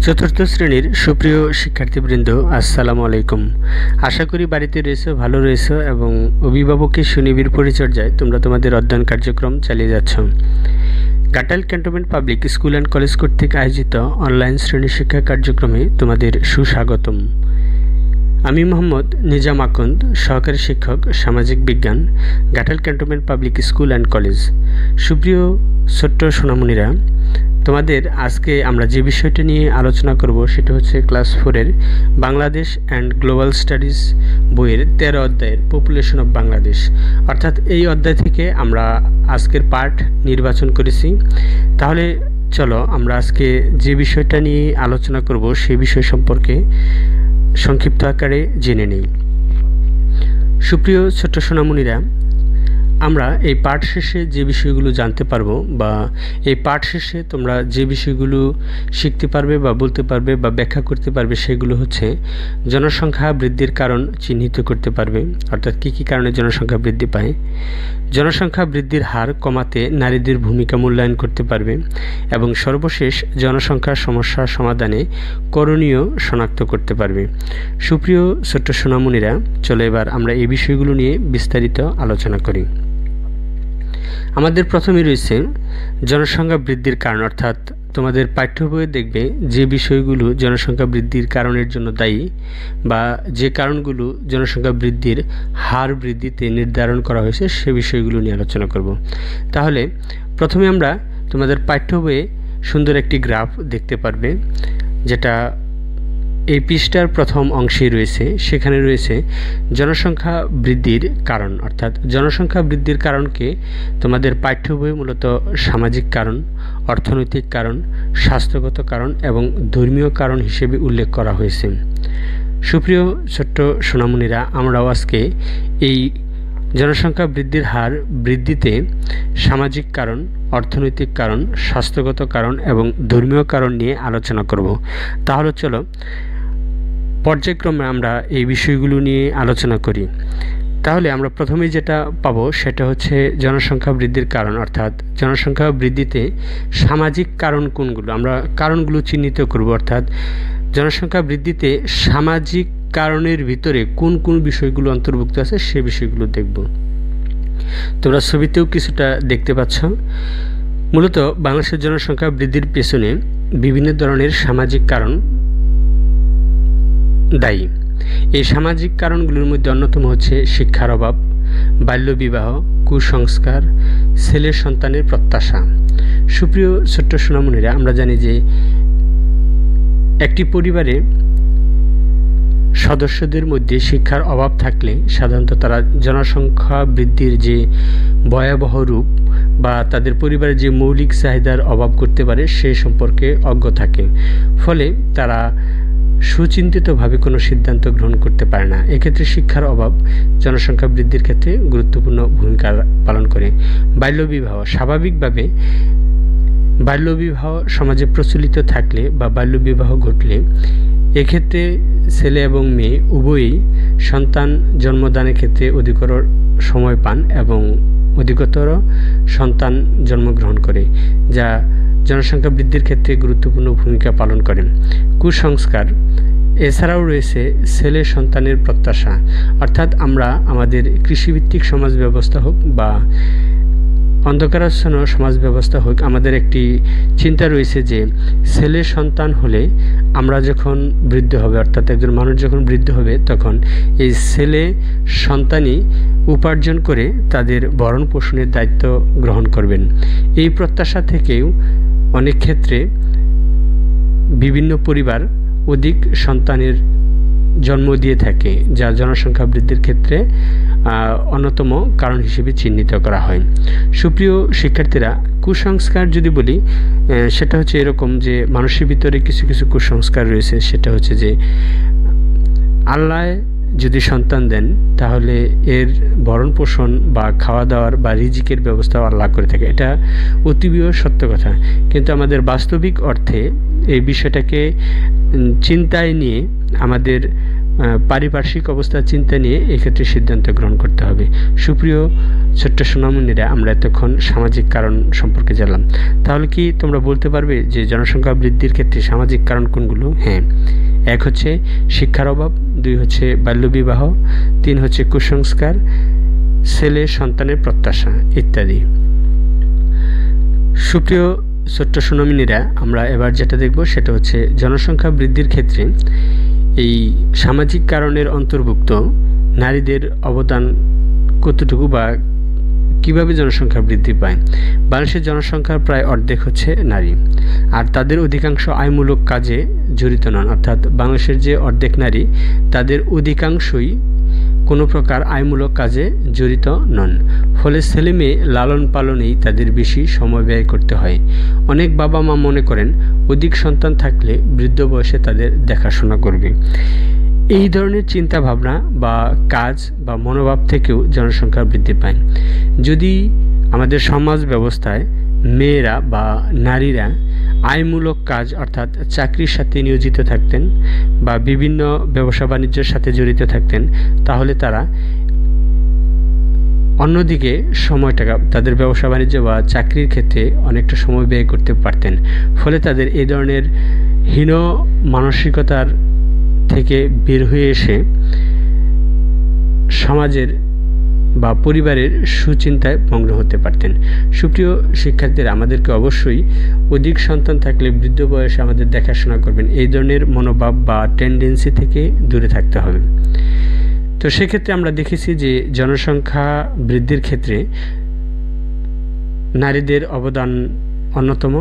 চতুর্থ শ্রেণীর সুপ্রিয় শিক্ষার্থীবৃন্দ, আসসালামু আলাইকুম। আশা করি বাড়িতে রয়েছো, ভালো রয়েছো এবং অভিভাবকের সুনিবিড় পরিচর্যায় তোমরা তোমাদের অধ্যয়ন কার্যক্রম চালিয়ে যাচ্ছ। Ghatail cantonment public school and college কর্তৃক আয়োজিত অনলাইন শ্রেণী শিক্ষা কার্যক্রমে তোমাদের সুস্বাগতম। আমি মোহাম্মদ নিজাম আকন্দ, সহকারী শিক্ষক সামাজিক বিজ্ঞান, Ghatail cantonment public school and college. সুপ্রিয় ছোট্ট সোনামণিরা, তোমাদের আজকে আমরা যে বিষয়টা নিয়ে আলোচনা করব সেটা হচ্ছে ক্লাস 4-এর বাংলাদেশ অ্যান্ড গ্লোবাল স্টাডিজ বইয়ের 13 অধ্যায়ের পপুলেশন অফ বাংলাদেশ। অর্থাৎ এই অধ্যায় থেকে আমরা আজকের পার্ট নির্বাচন করেছি। তাহলে চলো আমরা আজকে যে বিষয়টা নিয়ে আলোচনা করব সেই বিষয় সম্পর্কে সংক্ষিপ্ত আকারে জেনে নেই। সুপ্রিয় ছোট্ট সোনামণিরা, আমরা এই পাঠ শেষে যে বিষয়গুলো জানতে পারবো বা এই পাঠ শেষে তোমরা যে বিষয়গুলো শিখতে পারবে বা বলতে পারবে বা ব্যাখ্যা করতে পারবে সেগুলো হচ্ছে জনসংখ্যা বৃদ্ধির কারণ চিহ্নিত করতে পারবে, অর্থাৎ কী কী কারণে জনসংখ্যা বৃদ্ধি পায়, জনসংখ্যা বৃদ্ধির হার কমাতে নারীদের ভূমিকা মূল্যায়ন করতে পারবে এবং সর্বশেষ জনসংখ্যার সমস্যার সমাধানে করণীয় শনাক্ত করতে পারবে। সুপ্রিয় ছোট্ট সোনামণিরা, চলো এবার আমরা এই বিষয়গুলো নিয়ে বিস্তারিত আলোচনা করি। আমাদের প্রথমে রয়েছে জনসংখ্যা বৃদ্ধির কারণ, অর্থাৎ তোমাদের পাঠ্য বইয়ে দেখবে যে বিষয়গুলো জনসংখ্যা বৃদ্ধির কারণের জন্য দায়ী বা যে কারণগুলো জনসংখ্যা বৃদ্ধির হার বৃদ্ধিতে নির্ধারণ করা হয়েছে সে বিষয়গুলো নিয়ে আলোচনা করব। তাহলে প্রথমে আমরা তোমাদের পাঠ্য বইয়ে সুন্দর একটি গ্রাফ দেখতে পারবে, যেটা এই পৃষ্ঠার প্রথম অংশেই রয়েছে। সেখানে রয়েছে জনসংখ্যা বৃদ্ধির কারণ, অর্থাৎ জনসংখ্যা বৃদ্ধির কারণকে তোমাদের পাঠ্য বইয়ে মূলত সামাজিক কারণ, অর্থনৈতিক কারণ, স্বাস্থ্যগত কারণ এবং ধর্মীয় কারণ হিসেবে উল্লেখ করা হয়েছে। সুপ্রিয় ছোট্ট সোনামণিরা, আমরাও আজকে এই জনসংখ্যা বৃদ্ধির হার বৃদ্ধিতে সামাজিক কারণ, অর্থনৈতিক কারণ, স্বাস্থ্যগত কারণ এবং ধর্মীয় কারণ নিয়ে আলোচনা করব। তাহলে চলো পর্যায়ক্রমে আমরা এই বিষয়গুলো নিয়ে আলোচনা করি। তাহলে আমরা প্রথমেই যেটা পাবো সেটা হচ্ছে জনসংখ্যা বৃদ্ধির কারণ, অর্থাৎ জনসংখ্যা বৃদ্ধিতে সামাজিক কারণ কোনগুলো, আমরা কারণগুলো চিহ্নিত করব। অর্থাৎ জনসংখ্যা বৃদ্ধিতে সামাজিক কারণের ভিতরে কোন কোন বিষয়গুলো অন্তর্ভুক্ত আছে সে বিষয়গুলো দেখব। তোমরা ছবিতেও কিছুটা দেখতে পাচ্ছ। মূলত বাংলাদেশের জনসংখ্যা বৃদ্ধির পেছনে বিভিন্ন ধরনের সামাজিক কারণ দায়ী। এই সামাজিক কারণগুলোর মধ্যে অন্যতম হচ্ছে শিক্ষার অভাব, বাল্যবিবাহ, কুসংস্কার, ছেলের সন্তানের প্রত্যাশা। সুপ্রিয় ছোট্ট সোনামণিরা, আমরা জানি যে একটি পরিবারে সদস্যদের মধ্যে শিক্ষার অভাব থাকলে সাধারণত তারা জনসংখ্যা বৃদ্ধির যে ভয়াবহ রূপ বা তাদের পরিবারের যে মৌলিক চাহিদার অভাব করতে পারে সে সম্পর্কে অজ্ঞ থাকে, ফলে তারা সুচিন্তিতভাবে কোনো সিদ্ধান্ত গ্রহণ করতে পারে না। এক্ষেত্রে শিক্ষার অভাব জনসংখ্যা বৃদ্ধির ক্ষেত্রে গুরুত্বপূর্ণ ভূমিকা পালন করে। বাল্যবিবাহ, স্বাভাবিকভাবে বাল্যবিবাহ সমাজে প্রচলিত থাকলে বা বাল্যবিবাহ ঘটলে এক্ষেত্রে ছেলে এবং মেয়ে উভয়ই সন্তান জন্মদানের ক্ষেত্রে অধিকতর সময় পান এবং অধিকতর সন্তান জন্মগ্রহণ করে, যা জনসংখ্যা বৃদ্ধির ক্ষেত্রে গুরুত্বপূর্ণ ভূমিকা পালন করেন। কুসংস্কার, এছাড়াও রয়েছে ছেলে সন্তানের প্রত্যাশা, অর্থাৎ আমরা আমাদের কৃষিভিত্তিক সমাজ ব্যবস্থা হোক বা অন্ধকারাচ্ছন্ন সমাজ ব্যবস্থা হোক, আমাদের একটি চিন্তা রয়েছে যে ছেলে সন্তান হলে আমরা যখন বৃদ্ধ হবে, অর্থাৎ একজন মানুষ যখন বৃদ্ধ হবে তখন এই ছেলে সন্তানই উপার্জন করে তাদের ভরণ পোষণের দায়িত্ব গ্রহণ করবেন। এই প্রত্যাশা থেকেও অনেক ক্ষেত্রে বিভিন্ন পরিবার অধিক সন্তানের জন্ম দিয়ে থাকে, যা জনসংখ্যা বৃদ্ধির ক্ষেত্রে অন্যতম কারণ হিসেবে চিহ্নিত করা হয়। সুপ্রিয় শিক্ষার্থীরা, কুসংস্কার যদি বলি সেটা হচ্ছে এরকম যে মানুষের ভিতরে কিছু কিছু কুসংস্কার রয়েছে। সেটা হচ্ছে যে আল্লাহ যদি সন্তান দেন তাহলে এর ভরণ পোষণ বা খাওয়া দাওয়ার বা রিজিকের ব্যবস্থাও আল্লাহ করে থাকে। এটা অতীবীয় সত্য কথা, কিন্তু আমাদের বাস্তবিক অর্থে এই বিষয়টাকে চিন্তায় নিয়ে আমাদের পারিপার্শ্বিক অবস্থার চিন্তা নিয়ে এক্ষেত্রে সিদ্ধান্ত গ্রহণ করতে হবে। সুপ্রিয় ছোট্ট সোনামণিরা, আমরা এতক্ষণ সামাজিক কারণ সম্পর্কে জানলাম। তাহলে কি তোমরা বলতে পারবে যে জনসংখ্যা বৃদ্ধির ক্ষেত্রে সামাজিক কারণ কোনগুলো? হ্যাঁ, 1 হচ্ছে শিক্ষার অভাব, 2 হচ্ছে বাল্যবিবাহ, 3 হচ্ছে কুসংস্কার, ছেলে সন্তানের প্রত্যাশা ইত্যাদি। সুপ্রিয় ছোট্ট সোনামণিরা, আমরা এবার যেটা দেখব সেটা হচ্ছে জনসংখ্যা বৃদ্ধির ক্ষেত্রে এই সামাজিক কারণের অন্তর্ভুক্ত নারীদের অবদান কতটুকু বা কিভাবে জনসংখ্যা বৃদ্ধি পায়। বাংলাদেশের জনসংখ্যার প্রায় অর্ধেক হচ্ছে নারী, আর তাদের অধিকাংশ আয়মূলক কাজে জড়িত নন। অর্থাৎ বাংলাদেশের যে অর্ধেক নারী, তাদের অধিকাংশই কোনো প্রকার আয়মূলক কাজে জড়িত নন। ফলে ছেলে মেয়ে লালন পালনেই তাদের বেশি সময় ব্যয় করতে হয়। অনেক বাবা মা মনে করেন অধিক সন্তান থাকলে বৃদ্ধ বয়সে তাদের দেখাশোনা করবে। এই ধরনের চিন্তা ভাবনা বা কাজ বা মনোভাব থেকেও জনসংখ্যা বৃদ্ধি পায়। যদি আমাদের সমাজ ব্যবস্থায় মেয়েরা বা নারীরা আয়মূলক কাজ অর্থাৎ চাকরির সাথে নিয়োজিত থাকতেন বা বিভিন্ন ব্যবসা বাণিজ্যের সাথে জড়িত থাকতেন, তাহলে তারা অন্যদিকে সময়টা তাদের ব্যবসা বাণিজ্য বা চাকরির ক্ষেত্রে অনেকটা সময় ব্যয় করতে পারতেন। ফলে তাদের এই ধরনের হীন মানসিকতার থেকে বের হয়ে এসে সমাজের বা পরিবারের সুচিন্তায় মগ্ন হতে পারতেন। সুপ্রিয় শিক্ষার্থীরা, আমাদেরকে অবশ্যই অধিক সন্তান থাকলে বৃদ্ধ বয়সে আমাদের দেখাশোনা করবেন, এই ধরনের মনোভাব বা টেন্ডেন্সি থেকে দূরে থাকতে হবে। তো সেক্ষেত্রে আমরা দেখেছি যে জনসংখ্যা বৃদ্ধির ক্ষেত্রে নারীদের অবদান অন্যতম।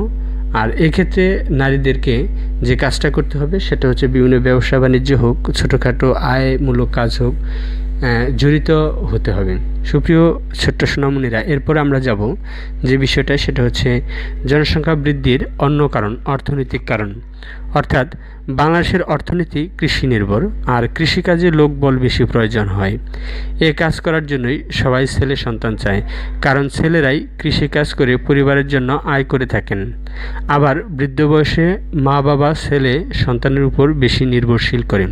আর এক্ষেত্রে নারীদেরকে যে কাজটা করতে হবে সেটা হচ্ছে বিভিন্ন ব্যবসা বাণিজ্য হোক, ছোটোখাটো আয়মূলক কাজ হোক, জড়িত হতে হবে। সুপ্রিয় ছোট্ট সোনামণিরা, এরপর আমরা যাব যে বিষয়টা, সেটা হচ্ছে জনসংখ্যা বৃদ্ধির অন্য কারণ, অর্থনৈতিক কারণ। অর্থাৎ বাংলাদেশের অর্থনীতি কৃষি নির্ভর, আর কৃষিকাজে লোকবল বেশি প্রয়োজন হয়। এ কাজ করার জন্যই সবাই ছেলে সন্তান চায়, কারণ ছেলেরাই কৃষিকাজ করে পরিবারের জন্য আয় করে থাকেন। আবার বৃদ্ধ বয়সে মা বাবা ছেলে সন্তানের উপর বেশি নির্ভরশীল করেন।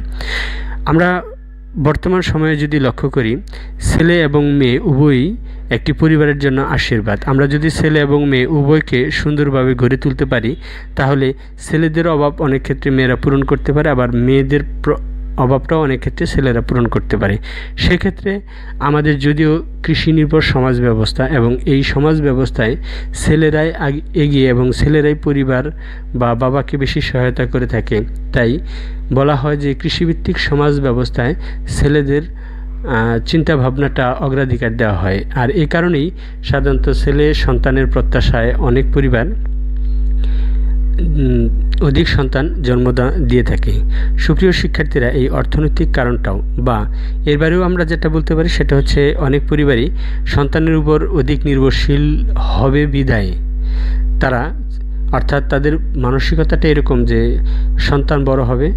আমরা বর্তমান সময়ে যদি লক্ষ্য করি, ছেলে এবং মেয়ে উভয়ই একটি পরিবারের জন্য আশীর্বাদ। আমরা যদি ছেলে এবং মেয়ে উভয়কে সুন্দরভাবে গড়ে তুলতে পারি, তাহলে ছেলেদের অভাব অনেক ক্ষেত্রে মেয়েরা পূরণ করতে পারে, আবার মেয়েদের অভাবটাও অনেক ক্ষেত্রে ছেলেরা পূরণ করতে পারে। সেক্ষেত্রে আমাদের যদিও কৃষি নির্ভর সমাজ ব্যবস্থা এবং এই সমাজ ব্যবস্থায় ছেলেরাই এগিয়ে এবং ছেলেরাই পরিবার বা বাবাকে বেশি সহায়তা করে থাকে, তাই বলা হয় যে কৃষিভিত্তিক সমাজ ব্যবস্থায় ছেলেদের চিন্তা ভাবনাটা অগ্রাধিকার দেওয়া হয়। আর এই কারণেই সাধারণত ছেলে সন্তানের প্রত্যাশায় অনেক পরিবার অধিক সন্তান জন্ম দিয়ে থাকে। সুপ্রিয় শিক্ষার্থীরা, এই অর্থনৈতিক কারণটাও বা এর বাইরেও আমরা যেটা বলতে পারি সেটা হচ্ছে অনেক পরিবারই সন্তানের উপর অধিক নির্ভরশীল হবে বিধায় তারা, অর্থাৎ তাদের মানসিকতাটা এরকম যে সন্তান বড় হবে,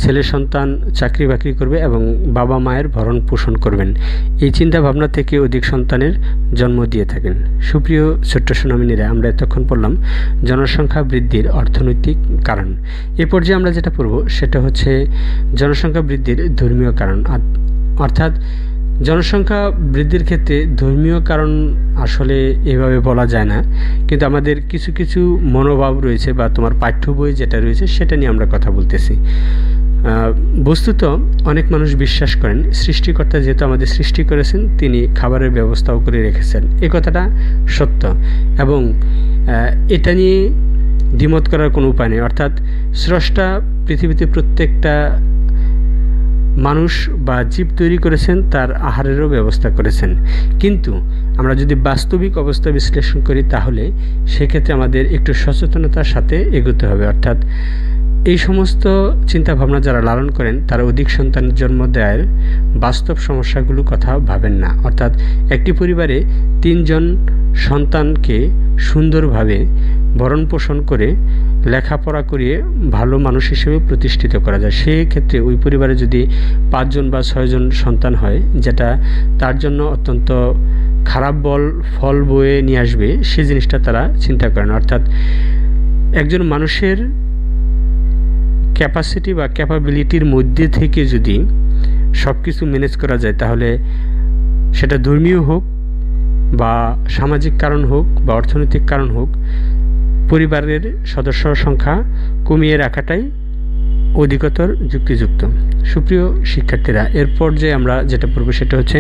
ছেলে সন্তান চাকরি বাকরি করবে এবং বাবা মায়ের ভরণ পোষণ করবেন, এই চিন্তা ভাবনা থেকে অধিক সন্তানের জন্ম দিয়ে থাকেন। সুপ্রিয় ছোট্ট সোনামণিরা, আমরা এতক্ষণ পড়লাম জনসংখ্যা বৃদ্ধির অর্থনৈতিক কারণ। এ পর্যায়ে আমরা যেটা পড়ব সেটা হচ্ছে জনসংখ্যা বৃদ্ধির ধর্মীয় কারণ। অর্থাৎ জনসংখ্যা বৃদ্ধির ক্ষেত্রে ধর্মীয় কারণ আসলে এভাবে বলা যায় না, কিন্তু আমাদের কিছু কিছু মনোভাব রয়েছে বা তোমার পাঠ্য বই যেটা রয়েছে সেটা নিয়ে আমরা কথা বলতেছি। বস্তুত অনেক মানুষ বিশ্বাস করেন সৃষ্টিকর্তা যেহেতু আমাদের সৃষ্টি করেছেন, তিনি খাবারের ব্যবস্থাও করে রেখেছেন। এই কথাটা সত্য এবং এটা নিয়ে দ্বিমত করার কোনো উপায় নেই। অর্থাৎ স্রষ্টা পৃথিবীতে প্রত্যেকটা মানুষ বা জীব তৈরি করেছেন, তার আহারেরও ব্যবস্থা করেছেন। কিন্তু আমরা যদি বাস্তবিক অবস্থা বিশ্লেষণ করি, তাহলে সেক্ষেত্রে আমাদের একটু সচেতনতার সাথে এগোতে হবে। অর্থাৎ এই সমস্ত চিন্তাভাবনা যারা লালন করেন তারা অধিক সন্তান জন্ম দেওয়ার বাস্তব সমস্যাগুলো কথা ভাবেন না। অর্থাৎ একটি পরিবারে 3 জন সন্তানকে সুন্দরভাবে ভরণ পোষণ করে লেখাপড়া করিয়ে ভালো মানুষ হিসেবে প্রতিষ্ঠিত করা যায়। সেক্ষেত্রে ওই পরিবারে যদি 5 জন বা 6 জন সন্তান হয়, যেটা তার জন্য অত্যন্ত খারাপ ফল বয়ে নিয়ে আসবে, সে জিনিসটা তারা চিন্তা করেন। অর্থাৎ একজন মানুষের ক্যাপাসিটি বা ক্যাপাবিলিটির মধ্যে থেকে যদি সব কিছু ম্যানেজ করা যায়, তাহলে সেটা ধর্মীয় হোক বা সামাজিক কারণ হোক বা অর্থনৈতিক কারণ হোক, পরিবারের সদস্য সংখ্যা কমিয়ে রাখাটাই অধিকতর যুক্তিযুক্ত। সুপ্রিয় শিক্ষার্থীরা, এরপর যে আমরা যেটা পড়ব সেটা হচ্ছে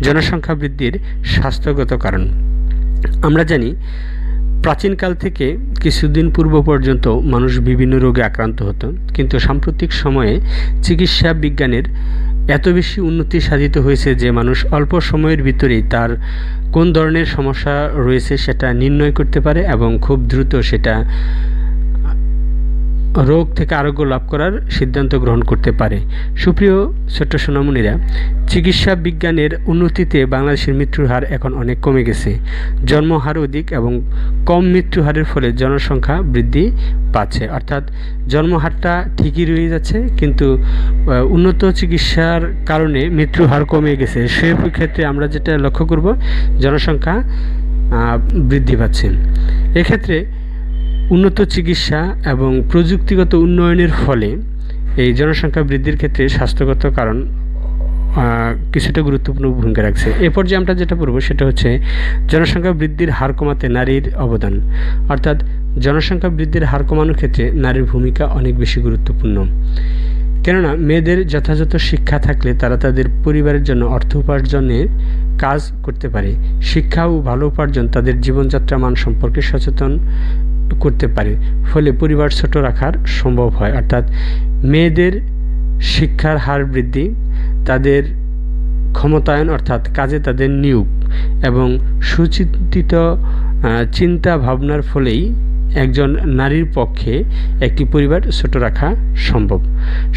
জনসংখ্যা বৃদ্ধির স্বাস্থ্যগত কারণ। আমরা জানি প্রাচীনকাল থেকে কিছুদিন পূর্ব পর্যন্ত মানুষ বিভিন্ন রোগে আক্রান্ত হতো, কিন্তু সাম্প্রতিক সময়ে চিকিৎসা বিজ্ঞানের এত বেশি উন্নতি সাধিত হয়েছে যে মানুষ অল্প সময়ের ভিতরেই তার কোন ধরনের সমস্যা রয়েছে সেটা নির্ণয় করতে পারে এবং খুব দ্রুত সেটা রোগ থেকে আরোগ্য লাভ করার সিদ্ধান্ত গ্রহণ করতে পারে। সুপ্রিয় ছোট্ট সোনামণিরা, চিকিৎসা বিজ্ঞানের উন্নতিতে বাংলাদেশের মৃত্যুর হার এখন অনেক কমে গেছে। জন্মহার অধিক এবং কম মৃত্যু হারের ফলে জনসংখ্যা বৃদ্ধি পাচ্ছে, অর্থাৎ জন্মহারটা ঠিকই রয়ে যাচ্ছে, কিন্তু উন্নত চিকিৎসার কারণে মৃত্যুর হার কমে গেছে। সেই ক্ষেত্রে আমরা যেটা লক্ষ্য করব, জনসংখ্যা বৃদ্ধি পাচ্ছে। এক্ষেত্রে উন্নত চিকিৎসা এবং প্রযুক্তিগত উন্নয়নের ফলে এই জনসংখ্যা বৃদ্ধির ক্ষেত্রে স্বাস্থ্যগত কারণ কিছুটা গুরুত্বপূর্ণ ভূমিকা রাখছে। এরপর যে আমরা যেটা পড়ব সেটা হচ্ছে জনসংখ্যা বৃদ্ধির হার কমাতে নারীর অবদান, অর্থাৎ জনসংখ্যা বৃদ্ধির হার কমানোর ক্ষেত্রে নারীর ভূমিকা অনেক বেশি গুরুত্বপূর্ণ। কেননা মেয়েদের যথাযথ শিক্ষা থাকলে তারা তাদের পরিবারের জন্য অর্থ উপার্জনের কাজ করতে পারে। শিক্ষা ও ভালো উপার্জন তাদের জীবনযাত্রা মান সম্পর্কে সচেতন করতে পারে, ফলে পরিবার ছোট রাখার সম্ভব হয়। অর্থাৎ মেয়েদের শিক্ষার হার বৃদ্ধি, তাদের ক্ষমতায়ন অর্থাৎ কাজে তাদের নিয়োগ এবং সুচিন্তিত চিন্তা ভাবনার ফলেই একজন নারীর পক্ষে একটি পরিবার ছোট রাখা সম্ভব।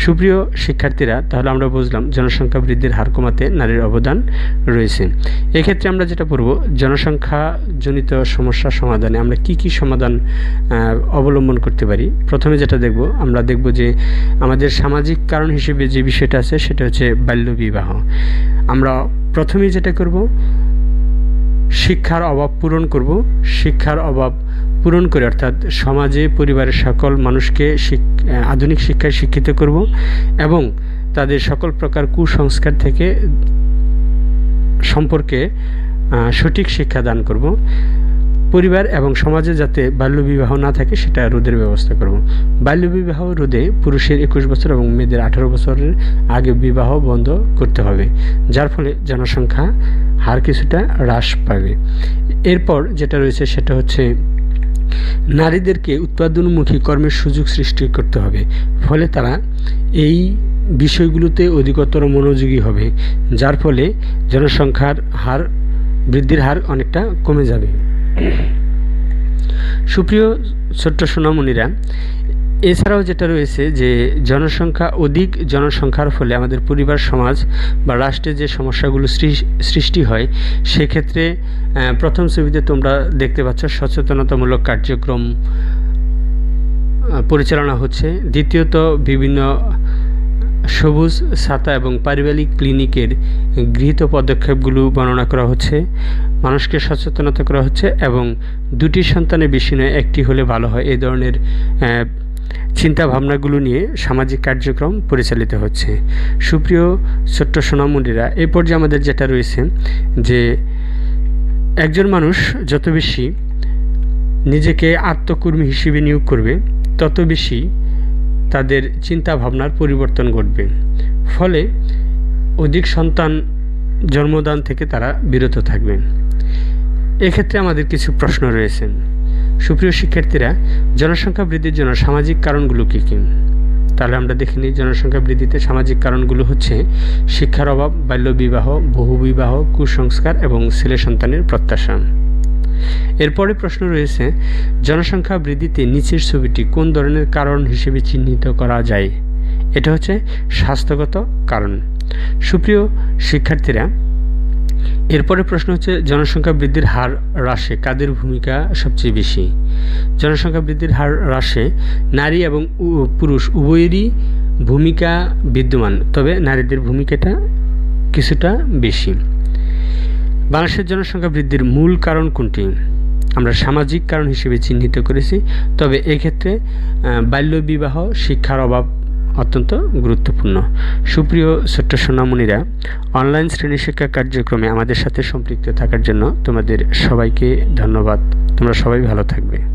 সুপ্রিয় শিক্ষার্থীরা, তাহলে আমরা বুঝলাম জনসংখ্যা বৃদ্ধির হার কমাতে নারীর অবদান রয়েছে। এক্ষেত্রে আমরা যেটা পড়ব, জনসংখ্যাজনিত সমস্যা সমাধানে আমরা কি কি সমাধান অবলম্বন করতে পারি। প্রথমে যেটা দেখব, আমরা দেখব যে আমাদের সামাজিক কারণ হিসেবে যে বিষয়টা আছে সেটা হচ্ছে বাল্যবিবাহ। আমরা প্রথমেই যেটা করব, শিক্ষার অভাব পূরণ করব। শিক্ষার অভাব পূরণ করে অর্থাৎ সমাজে পরিবারের সকল মানুষকে আধুনিক শিক্ষায় শিক্ষিত করব এবং তাদের সকল প্রকার কুসংস্কার থেকে সম্পর্কে সঠিক শিক্ষা দান করব। পরিবার এবং সমাজে যাতে বাল্যবিবাহ না থাকে সেটা রোধের ব্যবস্থা করব। বাল্যবিবাহ রোধে পুরুষের 21 বছর এবং মেয়েদের 18 বছরের আগে বিবাহ বন্ধ করতে হবে, যার ফলে জনসংখ্যা হার কিছুটা হ্রাস পাবে। এরপর যেটা রয়েছে সেটা হচ্ছে নারীদেরকে উৎপাদনমুখী কর্মের সুযোগ সৃষ্টি করতে হবে, ফলে তারা এই বিষয়গুলোতে অধিকতর মনোযোগী হবে, যার ফলে জনসংখ্যার হার বৃদ্ধির হার অনেকটা কমে যাবে। সুপ্রিয় ছোট্ট সোনামণিরা, এছাড়াও যেটা রয়েছে যে অধিক জনসংখ্যার ফলে আমাদের পরিবার, সমাজ বা রাষ্ট্রে যে সমস্যাগুলো সৃষ্টি হয়, সেক্ষেত্রে প্রথম ছবিতে তোমরা দেখতে পাচ্ছ সচেতনতামূলক কার্যক্রম পরিচালনা হচ্ছে। দ্বিতীয়ত বিভিন্ন সবুজ ছাতা এবং পারিবারিক ক্লিনিকের গৃহীত পদক্ষেপগুলো বর্ণনা করা হচ্ছে, মানুষকে সচেতনতা করা হচ্ছে এবং দুটি সন্তানের বেশি নয় একটি হলে ভালো হয়, এই ধরনের চিন্তা ভাবনাগুলো নিয়ে সামাজিক কার্যক্রম পরিচালিত হচ্ছে। সুপ্রিয় ছোট্ট সোনামণিরা, এই পর্যায়ে আমাদের যেটা রয়েছে যে একজন মানুষ যত বেশি নিজেকে আত্মকর্মী হিসেবে নিয়োগ করবে, তত বেশি তাদের চিন্তা ভাবনার পরিবর্তন ঘটবে, ফলে অধিক সন্তান জন্মদান থেকে তারা বিরত থাকবেন। এক্ষেত্রে আমাদের কিছু প্রশ্ন রয়েছে। সুপ্রিয় শিক্ষার্থীরা, জনসংখ্যা বৃদ্ধির জন্য সামাজিক কারণগুলো কী কী? তাহলে আমরা দেখে নিই। জনসংখ্যা বৃদ্ধিতে সামাজিক কারণগুলো হচ্ছে শিক্ষার অভাব, বাল্যবিবাহ, বহুবিবাহ, কুসংস্কার এবং ছেলে সন্তানের প্রত্যাশা। এরপরে প্রশ্ন রয়েছে, জনসংখ্যা বৃদ্ধিতে নিচের ছবিটি কোন ধরনের কারণ হিসেবে চিহ্নিত করা যায়? এটা হচ্ছে স্বাস্থ্যগত কারণ। সুপ্রিয় শিক্ষার্থীরা, এরপরে প্রশ্ন হচ্ছে জনসংখ্যা বৃদ্ধির হার হ্রাসে কাদের ভূমিকা সবচেয়ে বেশি? জনসংখ্যা বৃদ্ধির হার হ্রাসে নারী এবং পুরুষ উভয়েরই ভূমিকা বিদ্যমান, তবে নারীদের ভূমিকাটা কিছুটা বেশি। বাংলাদেশের জনসংখ্যা বৃদ্ধির মূল কারণ কোনটি? আমরা সামাজিক কারণ হিসেবে চিহ্নিত করেছি। তবে এক্ষেত্রে বাল্যবিবাহ শিক্ষার অভাব অত্যন্ত গুরুত্বপূর্ণ। সুপ্রিয় ছোট্ট সোনামণিরা, অনলাইন শ্রেণী শিক্ষা কার্যক্রমে আমাদের সাথে সম্পৃক্ত থাকার জন্য তোমাদের সবাইকে ধন্যবাদ। তোমরা সবাই ভালো থাকবে।